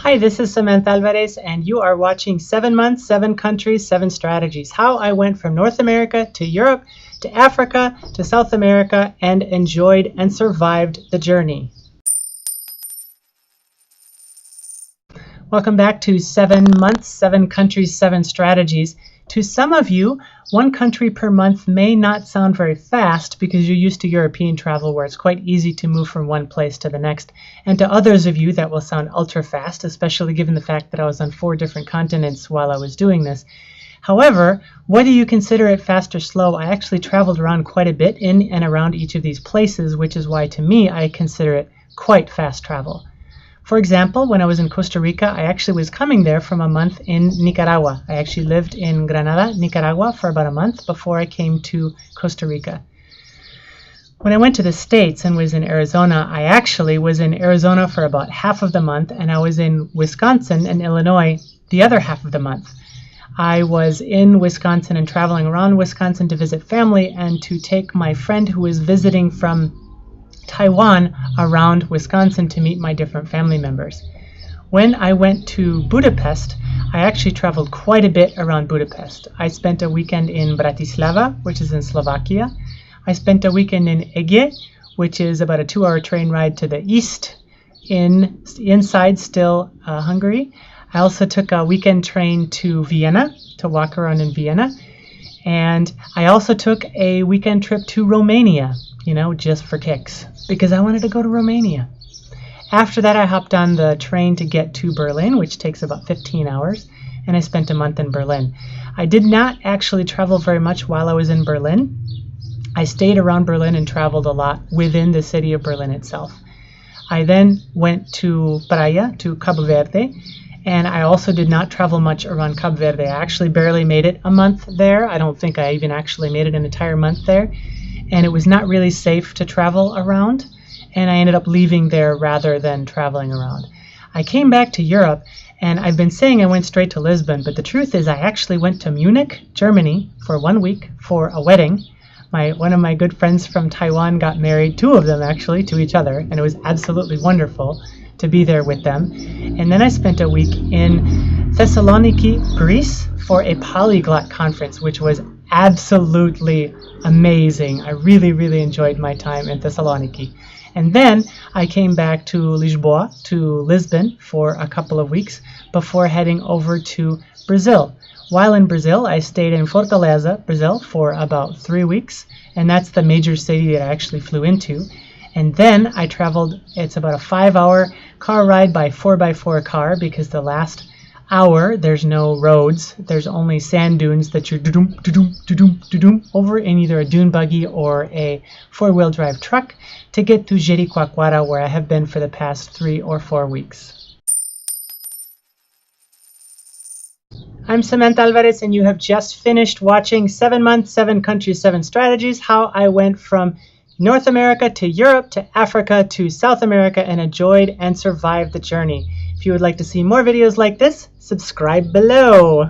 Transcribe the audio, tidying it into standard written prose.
Hi, this is Samantha Alvarez, and you are watching 7 months, 7 countries, 7 strategies. How I went from North America to Europe, to Africa, to South America, and enjoyed and survived the journey. Welcome back to 7 months, 7 countries, 7 strategies. To some of you, 1 country per month may not sound very fast because you're used to European travel where it's quite easy to move from one place to the next. And to others of you, that will sound ultra fast, especially given the fact that I was on 4 different continents while I was doing this. However, whether you consider it fast or slow, I actually traveled around quite a bit in and around each of these places, which is why to me I consider it quite fast travel. For example, when I was in Costa Rica, I actually was coming there from a month in Nicaragua. I actually lived in Granada, Nicaragua for about a month before I came to Costa Rica. When I went to the States and was in Arizona, I actually was in Arizona for about half of the month, and I was in Wisconsin and Illinois the other half of the month. I was in Wisconsin and traveling around Wisconsin to visit family and to take my friend who was visiting from Taiwan around Wisconsin to meet my different family members. When I went to Budapest, I actually traveled quite a bit around Budapest. I spent a weekend in Bratislava, which is in Slovakia. I spent a weekend in Egya, which is about a 2-hour train ride to the east, inside still Hungary. I also took a weekend train to Vienna to walk around in Vienna. And I also took a weekend trip to Romania, just for kicks, because I wanted to go to Romania. After that, I hopped on the train to get to Berlin, which takes about 15 hours, and I spent a month in Berlin. I did not actually travel very much while I was in Berlin. I stayed around Berlin and traveled a lot within the city of Berlin itself. I then went to Praia, to Cabo Verde, and I also did not travel much around Cabo Verde. I actually barely made it a month there. I don't think I even actually made it an entire month there. And it was not really safe to travel around. And I ended up leaving there rather than traveling around. I came back to Europe, and I've been saying I went straight to Lisbon, but the truth is I actually went to Munich, Germany for 1 week for a wedding. One of my good friends from Taiwan got married, 2 of them actually, to each other, and it was absolutely wonderful to be there with them. And then I spent a week in Thessaloniki, Greece for a Polyglot Conference, which was absolutely amazing. I really, really enjoyed my time in Thessaloniki. And then I came back to Lisboa, to Lisbon, for a couple of weeks before heading over to Brazil. While in Brazil, I stayed in Fortaleza, Brazil, for about 3 weeks, and that's the major city that I actually flew into. And then I traveled, it's about a 5-hour car ride by 4x4 car, because the last hour there's no roads, there's only sand dunes that you're do-doom over in either a dune buggy or a 4-wheel drive truck to get to Jericoacoara, where I have been for the past 3 or 4 weeks. I'm Samantha Alvarez, and you have just finished watching 7 months, 7 countries, 7 strategies, how I went from North America to Europe to Africa to South America and enjoyed and survived the journey. If you would like to see more videos like this, subscribe below.